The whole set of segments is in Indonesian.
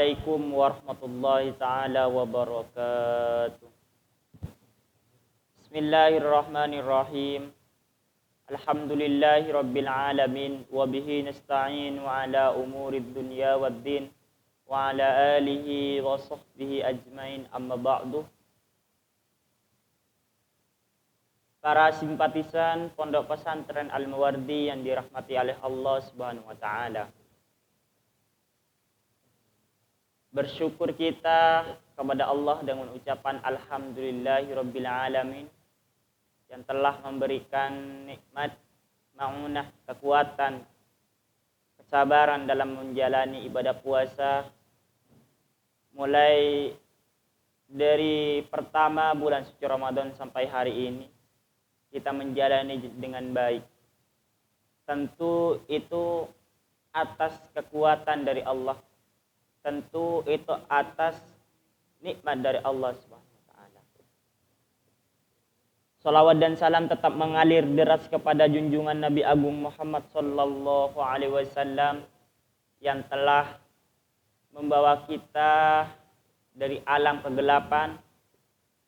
Assalamualaikum warahmatullahi taala wabarakatuh. Bismillahirrahmanirrahim. Alhamdulillahi rabbil alamin wa bihi nasta'in wa ala umurid dunya waddin wa ala alihi wa sahbihi ajmain, amma ba'du. Para simpatisan Pondok Pesantren Al-Mawardi yang dirahmati oleh Allah Subhanahu wa taala. Bersyukur kita kepada Allah dengan ucapan alhamdulillahirabbil alamin yang telah memberikan nikmat, ma'unah, kekuatan, kesabaran dalam menjalani ibadah puasa mulai dari pertama bulan suci Ramadan sampai hari ini. Kita menjalani dengan baik. Tentu itu atas kekuatan dari Allah. Tentu itu atas nikmat dari Allah Subhanahu wa taala. Salawat dan salam tetap mengalir deras kepada junjungan Nabi Agung Muhammad sallallahu alaihi wasallam yang telah membawa kita dari alam kegelapan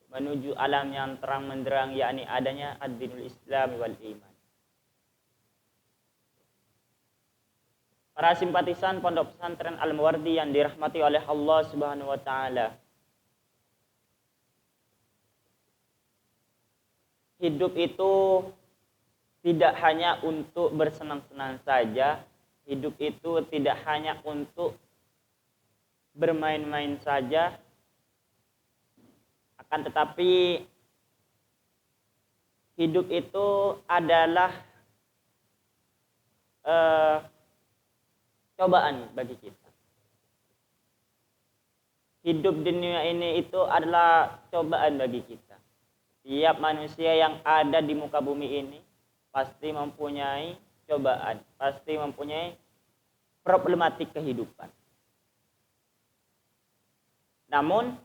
menuju alam yang terang menderang, yakni adanya ad-dinul Islam wal iman. Para simpatisan Pondok Pesantren Al-Mawardi yang dirahmati oleh Allah Subhanahu wa taala. Hidup itu tidak hanya untuk bersenang-senang saja, hidup itu tidak hanya untuk bermain-main saja, akan tetapi hidup itu adalah cobaan bagi kita. Hidup di dunia ini itu adalah cobaan bagi kita. Tiap manusia yang ada di muka bumi ini pasti mempunyai cobaan, pasti mempunyai problematik kehidupan. Namun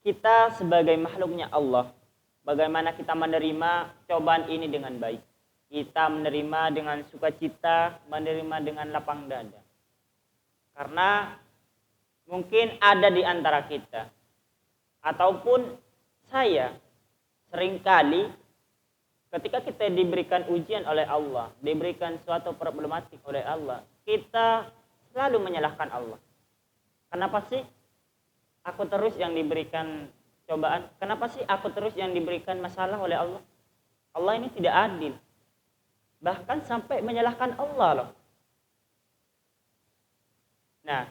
kita sebagai makhluknya Allah, bagaimana kita menerima cobaan ini dengan baik? Kita menerima dengan sukacita, menerima dengan lapang dada. Karena mungkin ada di antara kita, ataupun saya, seringkali ketika kita diberikan ujian oleh Allah, diberikan suatu problematik oleh Allah, kita selalu menyalahkan Allah. Kenapa sih aku terus yang diberikan cobaan? Kenapa sih aku terus yang diberikan masalah oleh Allah? Allah ini tidak adil. Bahkan sampai menyalahkan Allah loh. Nah,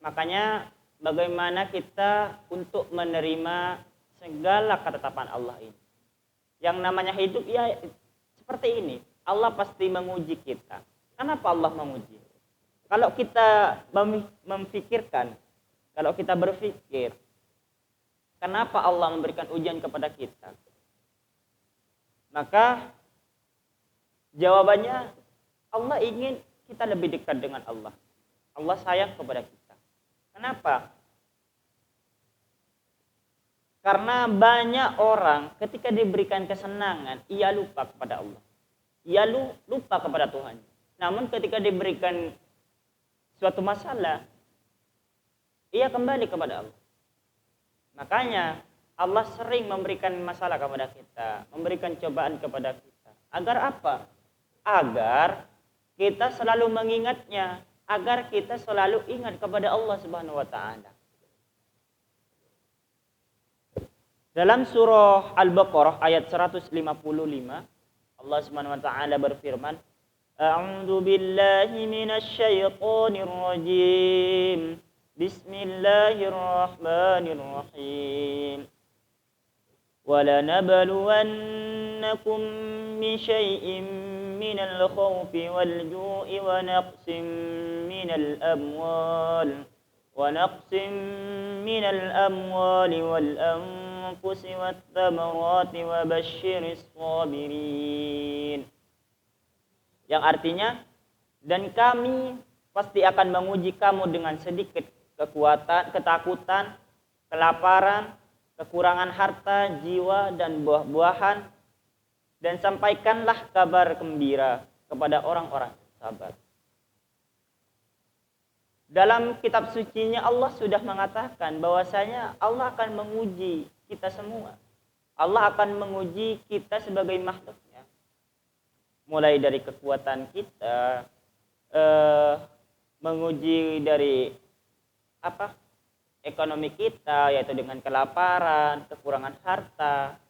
makanya bagaimana kita untuk menerima segala ketetapan Allah ini. Yang namanya hidup ya seperti ini. Allah pasti menguji kita. Kenapa Allah menguji? Kalau kita memikirkan, kalau kita berpikir, kenapa Allah memberikan ujian kepada kita? Maka jawabannya, Allah ingin kita lebih dekat dengan Allah. Allah sayang kepada kita. Kenapa? Karena banyak orang ketika diberikan kesenangan, ia lupa kepada Allah. Ia lupa kepada Tuhan. Namun ketika diberikan suatu masalah, ia kembali kepada Allah. Makanya Allah sering memberikan masalah kepada kita, memberikan cobaan kepada kita. Agar apa? Agar kita selalu mengingatnya, agar kita selalu ingat kepada Allah Subhanahu wa taala. Dalam surah Al-Baqarah ayat 155, Allah Subhanahu wa taala berfirman, A'udzu billahi minasy syaithanir rajim. Bismillahirrahmanirrahim. وَلَنَبْلُوَنَّكُمْ بِشَيْءٍ مِّنَ الْخَوْفِ وَالْجُوعِ وَنَقْصٍ مِّنَ الْأَمْوَالِ وَالْأَنفُسِ وَالثَّمَرَاتِ وَبَشِّرِ الصَّابِرِينَ. Yang artinya, dan kami pasti akan menguji kamu dengan sedikit ketakutan, kelaparan, kekurangan harta, jiwa, dan buah-buahan, dan sampaikanlah kabar gembira kepada orang-orang sabar. Dalam kitab sucinya Allah sudah mengatakan bahwasanya Allah akan menguji kita semua. Allah akan menguji kita sebagai makhluknya. Mulai dari kekuatan kita, menguji dari ekonomi kita, yaitu dengan kelaparan, kekurangan harta,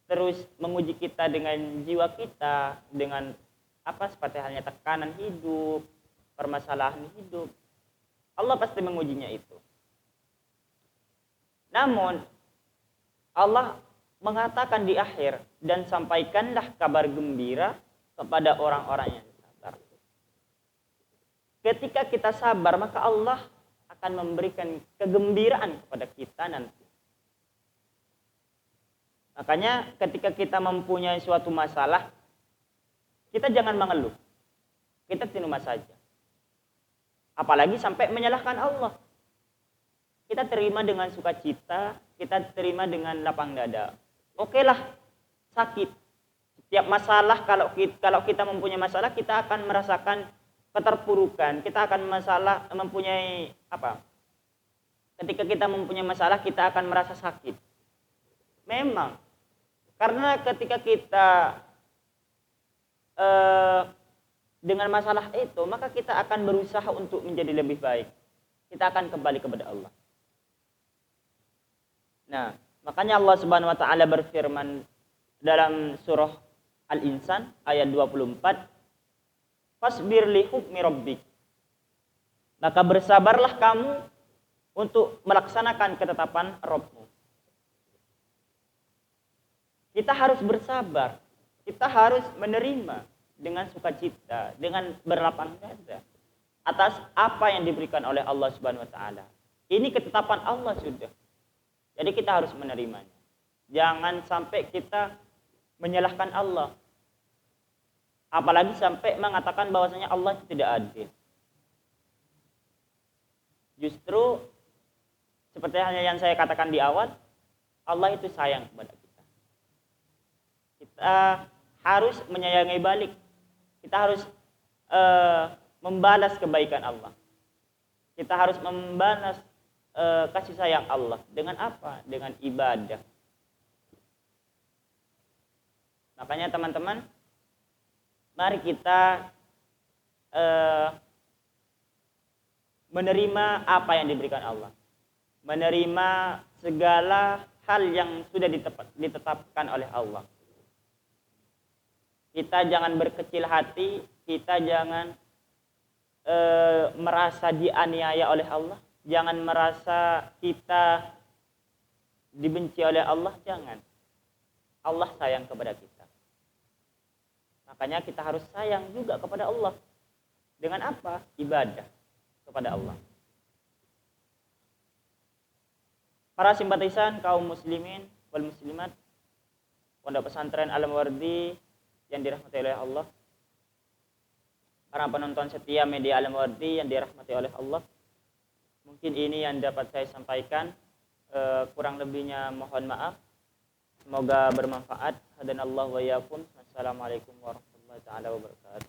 terus menguji kita dengan jiwa kita, dengan seperti halnya tekanan hidup, permasalahan hidup. Allah pasti mengujinya itu. Namun Allah mengatakan di akhir, dan sampaikanlah kabar gembira kepada orang-orang yang sabar. Ketika kita sabar, maka Allah akan memberikan kegembiraan kepada kita nanti. Makanya ketika kita mempunyai suatu masalah, kita jangan mengeluh. Kita terima saja. Apalagi sampai menyalahkan Allah. Kita terima dengan sukacita, kita terima dengan lapang dada. Okelah, sakit. Setiap masalah, kalau kita mempunyai masalah, kita akan merasakan keterpurukan. Kita akan mempunyai Ketika kita mempunyai masalah, kita akan merasa sakit. Memang, karena ketika kita dengan masalah itu, maka kita akan berusaha untuk menjadi lebih baik. Kita akan kembali kepada Allah. Nah, makanya Allah Subhanahu wa taala berfirman dalam surah Al-Insan ayat 24, "Fasbir li hukmi rabbik." Maka bersabarlah kamu untuk melaksanakan ketetapan Rabbmu. Kita harus bersabar. Kita harus menerima dengan sukacita, dengan berlapang dada atas apa yang diberikan oleh Allah Subhanahu wa taala. Ini ketetapan Allah sudah. Jadi kita harus menerimanya. Jangan sampai kita menyalahkan Allah. Apalagi sampai mengatakan bahwasanya Allah tidak adil. Justru seperti yang saya katakan di awal, Allah itu sayang kepada kita. Kita harus menyayangi balik. Kita harus membalas kebaikan Allah. Kita harus membalas kasih sayang Allah. Dengan apa? Dengan ibadah. Makanya teman-teman, mari kita menerima apa yang diberikan Allah. Menerima segala hal yang sudah ditetapkan oleh Allah. Kita jangan berkecil hati, kita jangan merasa dianiaya oleh Allah, jangan merasa kita dibenci oleh Allah, jangan. Allah sayang kepada kita. Makanya kita harus sayang juga kepada Allah. Dengan apa? Ibadah kepada Allah. Para simpatisan kaum muslimin wal muslimat Pondok Pesantren Al-Mawardi yang dirahmati oleh Allah, para penonton setia media Al-Mawardi yang dirahmati oleh Allah, mungkin ini yang dapat saya sampaikan. Kurang lebihnya mohon maaf. Semoga bermanfaat. Hadanallahu wa iyyakum. Assalamualaikum warahmatullahi wabarakatuh.